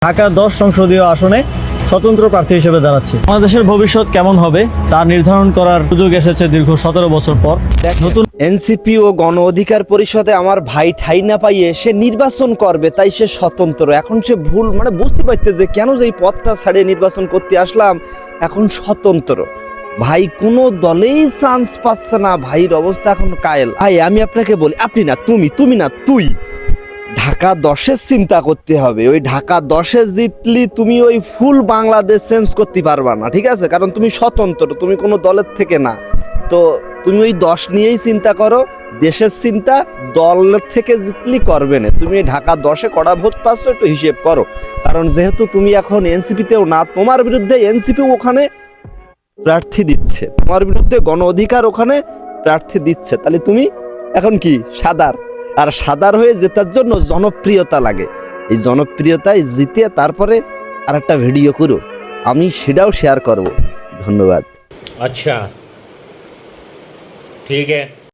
ঢাকা 10 সংসদীয় আসনে স্বতন্ত্র প্রার্থী হিসেবে দাঁড়াচ্ছি। বাংলাদেশের ভবিষ্যৎ কেমন হবে তা নির্ধারণ করার সুযোগ এসেছে দীর্ঘ 17 বছর পর। নতুন এনসিপি ও গণ অধিকার পরিষদে আমার ভাই ঠাই না পাইয়ে সে নির্বাচন করবে, তাই সে স্বতন্ত্র। এখন সে ভুল বুঝতে পারতে যে কেন যে এই পথটা ছাড়িয়ে নির্বাচন করতে আসলাম, এখন স্বতন্ত্র। ভাই কোনো দলেই চান্স পাচ্ছে না, ভাইয়ের অবস্থা এখন কায়েল। ভাই আমি আপনাকে বলি, আপনি না তুমি না তুই ঢাকা 10-এর চিন্তা করতে হবে। ওই ঢাকা 10-এ জিতলি তুমি ওই ফুল বাংলাদেশ চেঞ্জ করতে পারবা না, ঠিক আছে? কারণ তুমি স্বতন্ত্র, তুমি কোনো দলের থেকে না। তো তুমি ওই 10 নিয়েই চিন্তা করো, দেশের চিন্তা দলের থেকে জিতলি করবে না। তুমি ঢাকা 10-এ কটা ভোট পাচ্ছ একটু হিসেব করো। কারণ যেহেতু তুমি এখন এনসিপিতেও না, তোমার বিরুদ্ধে এনসিপি ওখানে প্রার্থী দিচ্ছে, তোমার বিরুদ্ধে গণ অধিকার ওখানে প্রার্থী দিচ্ছে, তাহলে তুমি এখন কি সাদার? আর সাদার হয়ে জেতার জন্য জনপ্রিয়তা লাগে। এই জনপ্রিয়তায় জিতে তারপরে আর একটা ভিডিও করো, আমি সেটাও শেয়ার করব। ধন্যবাদ। अच्छा ठीक है।